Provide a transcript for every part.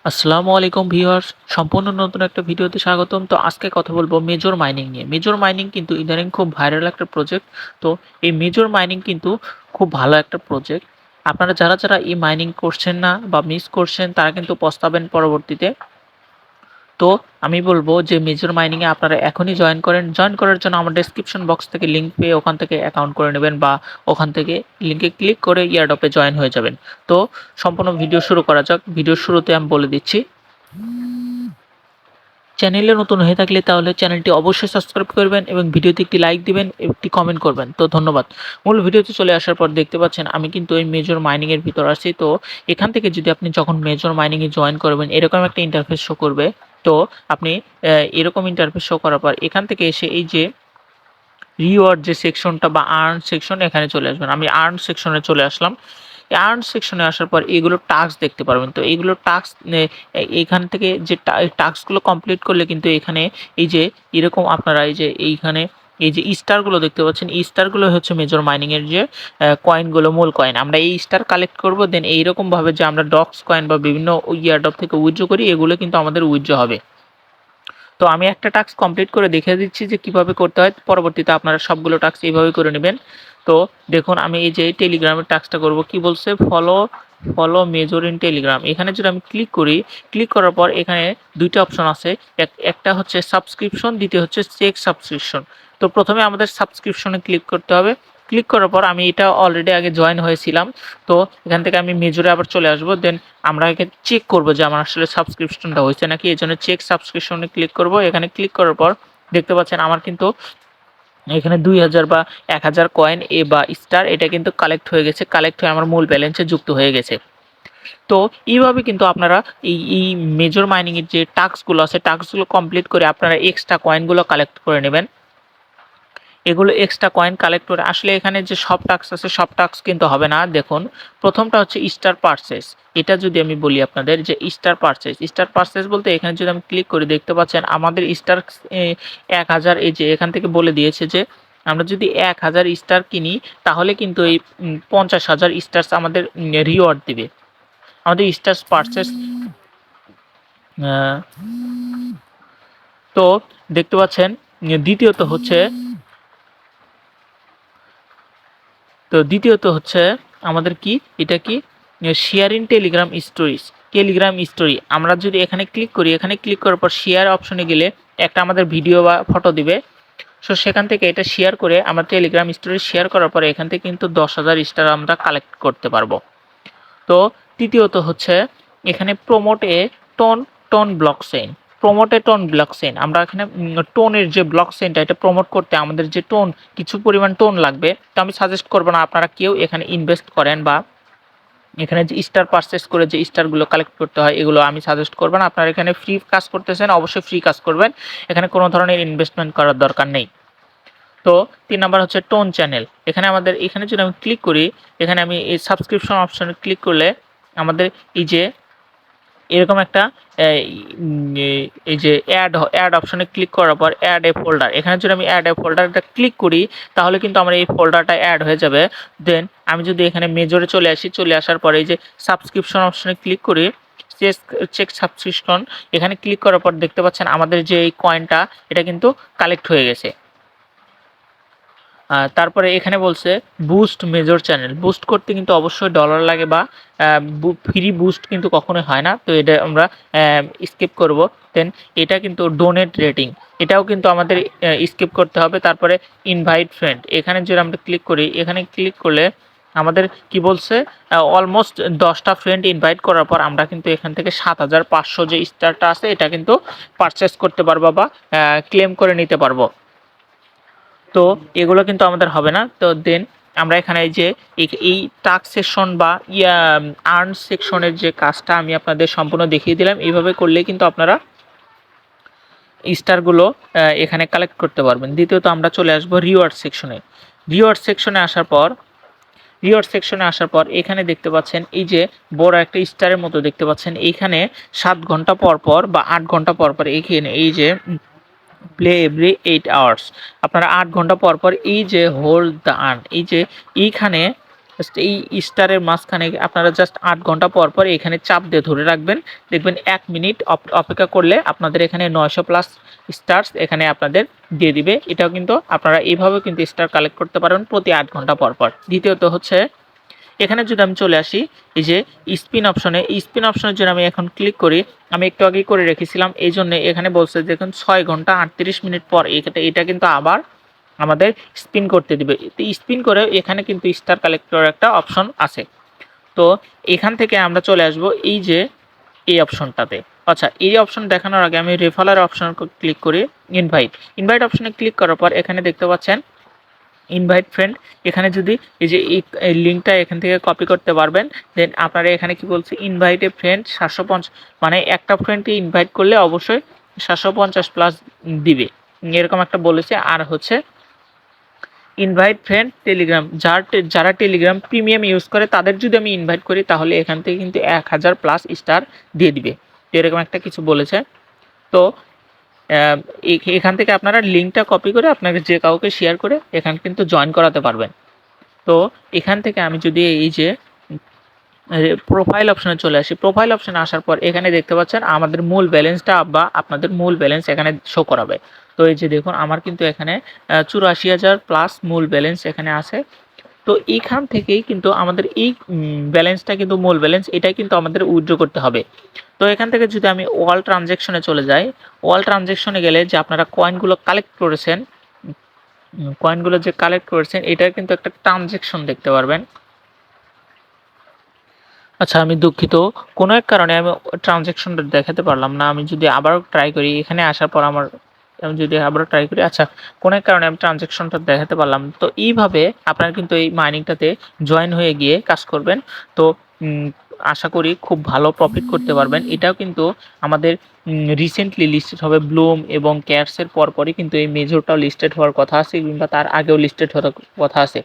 আসসালামু আলাইকুম ভিউয়ার্স, সম্পূর্ণ নতুন একটা ভিডিওতে স্বাগতম। তো আজকে কথা বলবো মেজর মাইনিং নিয়ে। মেজর মাইনিং কিন্তু ইদানিং খুব ভাইরাল একটা প্রজেক্ট। তো এই মেজর মাইনিং কিন্তু খুব ভালো একটা প্রজেক্ট। আপনারা যারা এই মাইনিং করছেন না বা মিস করছেন তারা কিন্তু পস্তাবেন পরবর্তীতে। তো আমি বলবো যে মেজর মাইনিংয়ে আপনারা এখনই জয়েন করেন। জয়েন করার জন্য আমার ডেসক্রিপশন বক্স থেকে লিঙ্ক পেয়ে ওখান থেকে অ্যাকাউন্ট করে নেবেন বা ওখান থেকে লিঙ্কে ক্লিক করে ইয়ারড্রপে জয়েন হয়ে যাবেন। তো সম্পূর্ণ ভিডিও শুরু করা যাক। ভিডিওর শুরুতে আমি বলে দিচ্ছি, চ্যানেলে নতুন হয়ে থাকলে তাহলে চ্যানেলটি অবশ্যই সাবস্ক্রাইব করবেন এবং ভিডিওতে একটি লাইক দিবেন, একটি কমেন্ট করবেন। তো ধন্যবাদ। মূল ভিডিওতে চলে আসার পর দেখতে পাচ্ছেন আমি কিন্তু এই মেজর মাইনিং এর ভিতর আছি। তো এখান থেকে যদি আপনি যখন মেজর মাইনিং এ জয়েন করবেন এরকম একটা ইন্টারফেস শো করবে। তো আপনি এরকম ইন্টারফেস শো করার পর এখান থেকে এসে এই যে রিওয়ার্ড যে সেকশনটা বা আর্ন সেকশন, এখানে চলে আসবেন। আমি আর্ন সেকশনে চলে আসলাম। আর্ন সেকশনে আসার পর এগুলো টাস্ক দেখতে পারবেন। তো এইগুলো টাস্ক এইখান থেকে যে টাস্কগুলো কমপ্লিট করলে কিন্তু এখানে এই যে এরকম আপনারা এই যে এইখানে এই যে স্টারগুলো দেখতে পাচ্ছেন, এই স্টারগুলো হচ্ছে মেজর মাইনিং এর যে কয়েনগুলো, মূল কয়েন। আমরা এই স্টার কালেক্ট করব, দেন এইরকম ভাবে যে আমরা ডক্স কয়েন বা বিভিন্ন ইয়ারড্রপ থেকে উইথড্র করি, এগুলো কিন্তু আমাদের উইথড্র হবে। তো আমি একটা টাস্ক কমপ্লিট করে দেখে দিচ্ছি যে কিভাবে করতে হয়। পরবর্তীতে আপনারা সবগুলো টাস্ক এইভাবে করে নেবেন। তো দেখুন, আমি এই যে টেলিগ্রামের টাস্কটা করব। কি বলছে? Follow follow major in Telegram. এখানে যদি আমি ক্লিক করি, ক্লিক করার পর এখানে দুইটা অপশন আছে। একটা হচ্ছে সাবস্ক্রিপশন, দ্বিতীয় হচ্ছে চেক সাবস্ক্রিপশন। তো প্রথমে আমাদের সাবস্ক্রিপশনে ক্লিক করতে হবে। ক্লিক করার পর আমি এটা অলরেডি আগে জয়েন হয়েছিলাম। তো এখান থেকে আমি মেজরে আবার চলে আসবো। দেন আমরা এখানে চেক করব যে আমার আসলে সাবস্ক্রিপশনটা হয়েছে নাকি। এই জন্য চেক সাবস্ক্রিপশনে ক্লিক করব। এখানে ক্লিক করার পর দেখতে পাচ্ছেন আমার কিন্তু এখানে 2000 বা 1000 কয়েন বা স্টার এটা কিন্তু কালেক্ট হয়ে গেছে। কালেক্ট হয়ে আমার মূল ব্যালেন্সে যুক্ত হয়ে গেছে। তো এইভাবে কিন্তু আপনারা এই মেজর মাইনিং এর যে টাস্কগুলো আছে, টাস্কগুলো কমপ্লিট করে আপনারা এক্সট্রা কয়েনগুলো কালেক্ট করে নেবেন। এগুলো এক্সট্রা কয়েন কালেক্ট করে আসলে এখানে যে সব টাস্ক আছে সব টাস্ক কিন্তু হবে না। দেখুন, প্রথমটা হচ্ছে স্টার পারচেস। এটা যদি আমি বলি আপনাদের যে স্টার পারচেস বলতে এখানে যদি আমি ক্লিক করি দেখতে পাচ্ছেন আমাদের স্টার 1000, এই যে এখান থেকে বলে দিয়েছে যে আমরা যদি 1000 স্টার কিনি তাহলে কিন্তু এই 50,000 স্টার আমাদের রিওয়ার্ড দিবে। আমাদের স্টার পারচেস তো দেখতে পাচ্ছেন। দ্বিতীয়ত হচ্ছে দ্বিতীয়ত হচ্ছে আমাদের কি, এটা কি, শেয়ার ইন টেলিগ্রাম স্টোরি। আমরা যদি এখানে ক্লিক করি, এখানে ক্লিক করার পর শেয়ার অপশনে গেলে একটা আমাদের ভিডিও বা ফটো দিবে। সো সেখান থেকে এটা শেয়ার করে আমরা টেলিগ্রাম স্টোরি শেয়ার করার পরে এখান থেকে কিন্তু 10,000 স্টার আমরা কালেক্ট করতে পারবো। তো তৃতীয়ত হচ্ছে এখানে প্রমোট এ টোন টোন ব্লকচেইন। আমরা এখানে টোনের যে ব্লকচেইনটা এটা প্রমোট করতে আমাদের যে কিছু পরিমাণ টোন লাগবে। তো আমি সাজেস্ট করবো না আপনারা কেউ এখানে ইনভেস্ট করেন বা এখানে যে স্টার পারচেস করে যে স্টারগুলো কালেক্ট করতে হয় এগুলো আমি সাজেস্ট করবো না। আপনারা এখানে ফ্রি কাজ করতেছেন, অবশ্যই ফ্রি কাজ করবেন। এখানে কোনো ধরনের ইনভেস্টমেন্ট করার দরকার নেই। তো 3 নাম্বার হচ্ছে টোন চ্যানেল। এখানে যদি আমি ক্লিক করি, এখানে আমি এই সাবস্ক্রিপশন অপশনে ক্লিক করলে আমাদের এই যে এরকম একটা এই যে অ্যাড অপশনে ক্লিক করার পর অ্যাড এ ফোল্ডার, এখানে যদি আমি অ্যাড এ ফোল্ডারটা ক্লিক করি তাহলে কিন্তু আমার এই ফোল্ডারটা অ্যাড হয়ে যাবে। দেন আমি যদি এখানে মেজরে চলে আসি, চলে আসার পরে এই যে সাবস্ক্রিপশন অপশনে ক্লিক করি, চেক সাবস্ক্রিপশন, এখানে ক্লিক করার পর দেখতে পাচ্ছেন আমাদের যে এই কয়েনটা এটা কিন্তু কালেক্ট হয়ে গেছে। তারপরে এখানে বলছে বুস্ট মেজর চ্যানেল। বুস্ট করতে কিন্তু অবশ্যই ডলার লাগে বা ফ্রি বুস্ট কিন্তু কখনোই হয় না। তো এটা আমরা স্কিপ করব। দেন এটা কিন্তু ডোনেট রেটিং, এটাও কিন্তু আমাদের স্কিপ করতে হবে। তারপরে ইনভাইট ফ্রেন্ড, এখানে যদি আমরা ক্লিক করি, এখানে ক্লিক করলে আমাদের কি বলছে, অলমোস্ট 10টা ফ্রেন্ড ইনভাইট করার পর আমরা কিন্তু এখান থেকে 7,500 যে স্টারটা আছে এটা কিন্তু পারচেস করতে পারবো বা ক্লেম করে নিতে পারবো। তো এগুলো কিন্তু আমাদের হবে না। তো দেন আমরা এখানে যে এই টাস্ক সেকশন বা আর্ন সেকশনের যে কাজটা আমি আপনাদের সম্পূর্ণ দেখিয়ে দিলাম। এইভাবে করলে কিন্তু আপনারা স্টারগুলো এখানে কালেক্ট করতে পারবেন। দ্বিতীয়ত আমরা চলে আসবো রিওয়ার্ড সেকশনে। রিওয়ার্ড সেকশনে আসার পর এখানে দেখতে পাচ্ছেন এই যে বড় একটা স্টারের মতো দেখতে পাচ্ছেন। এইখানে 7 ঘন্টা পর পর বা 8 ঘন্টা পর পর এইখানে এই যে প্লে এভরি 8 আওয়ার্স, আপনারা 8 ঘন্টা পর পর এই যে হোল্ড দ্য আর্ন, এই যে এইখানে জাস্ট এই স্টারের মাঝখানে আপনারা জাস্ট 8 ঘন্টা পর পর এখানে চাপ দিয়ে ধরে রাখবেন, দেখবেন 1 মিনিট অপেক্ষা করলে আপনাদের এখানে 900 প্লাস স্টারস এখানে আপনাদের দিয়ে দিবে। এটাও কিন্তু আপনারা এইভাবে কিন্তু স্টার কালেক্ট করতে পারেন প্রতি 8 ঘন্টা পর পর। দ্বিতীয়ত হচ্ছে এখানে যদি আমি চলে আসি এই যে স্পিন অপশনে, এই স্পিন অপশনের জন্য আমি এখন ক্লিক করি, আমি একটু আগেই করে রেখেছিলাম, এই জন্য এখানে বলছে দেখুন 6 ঘন্টা 38 মিনিট পর এটা কিন্তু আবার আমাদের স্পিন করতে দিবে। স্পিন করে এখানে কিন্তু স্টার কালেক্টর একটা অপশন আছে। তো এখান থেকে আমরা চলে আসব এই যে এই অপশনটাতে। আচ্ছা, এই অপশন দেখানোর আগে আমি রেফারের অপশন ক্লিক করি, ইনভাইট অপশনে ক্লিক করার পর এখানে দেখতে পাচ্ছেন ইনভাইট ফ্রেন্ড। এখানে যদি এই যে এই লিঙ্কটা এখান থেকে কপি করতে পারবেন, দেন আপনারা এখানে কি বলছে ইনভাইটে ফ্রেন্ড 750, মানে একটা ফ্রেন্ডকে ইনভাইট করলে অবশ্যই 750 প্লাস দিবে, এরকম একটা বলেছে। আর হচ্ছে ইনভাইট ফ্রেন্ড টেলিগ্রাম, যারা টেলিগ্রাম প্রিমিয়াম ইউজ করে তাদের যদি আমি ইনভাইট করি তাহলে এখান থেকে কিন্তু 1000 প্লাস স্টার দিয়ে দিবে, এরকম একটা কিছু বলেছে। তো এখান থেকে আপনারা লিঙ্কটা কপি করে আপনাকে যে কাউকে শেয়ার করে এখানে কিন্তু জয়েন করাতে পারবেন। তো এখান থেকে আমি যদি এই যে প্রোফাইল অপশনে চলে আসি, প্রোফাইল অপশনে আসার পর এখানে দেখতে পাচ্ছেন আমাদের মূল ব্যালেন্সটা বা আপনাদের মূল ব্যালেন্স এখানে শো করাবে। তো এই যে দেখুন আমার কিন্তু এখানে 84,000 প্লাস মূল ব্যালেন্স এখানে আছে। তো এইখান থেকেই কিন্তু আমাদের এই ব্যালেন্সটা কিন্তু মূল ব্যালেন্স, এটাই কিন্তু আমাদের উইথড্র করতে হবে। তো এখান থেকে যদি আমি ওয়াল ট্রানজ্যাকশনে চলে যাই, ওয়াল ট্রানজ্যাকশনে গেলে যে আপনারা কয়েনগুলো কালেক্ট করেছেন, কয়েনগুলো যে কালেক্ট করেছেন এটার কিন্তু একটা ট্রানজ্যাকশন দেখতে পারবেন। আচ্ছা, আমি দুঃখিত, কোনো এক কারণে আমি ট্রানজ্যাকশনটা দেখাতে পারলাম না। আমি যদি আবারও ট্রাই করি, এখানে আসার পর আমি যদি আবারও ট্রাই করি, আচ্ছা কোনো এক কারণে আমি ট্রানজ্যাকশনটা দেখাতে পারলাম। তো এইভাবে আপনারা কিন্তু এই মাইনিংটাতে জয়েন হয়ে গিয়ে কাজ করবেন। তো আশা করি খুব ভালো প্রফিট করতে পারবেন। এটাও কিন্তু আমাদের রিসেন্টলি লিস্টেড হবে, ব্লুম এবং ক্যাটসের পরপরই কিন্তু এই মেজরটাও লিস্টেড হওয়ার কথা আছে, কিংবা তার আগেও লিস্টেড হওয়ার কথা আছে।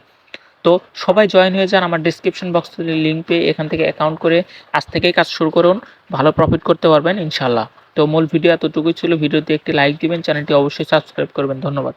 তো সবাই জয়েন হয়ে যান, আমার ডিসক্রিপশন বক্স থেকে লিঙ্ক পেয়ে এখান থেকে অ্যাকাউন্ট করে আজ থেকেই কাজ শুরু করুন, ভালো প্রফিট করতে পারবেন ইনশাল্লাহ। তো মূল ভিডিও এতটুকুই ছিল, ভিডিওতে একটি লাইক দিবেন, চ্যানেলটি অবশ্যই সাবস্ক্রাইব করবেন। ধন্যবাদ।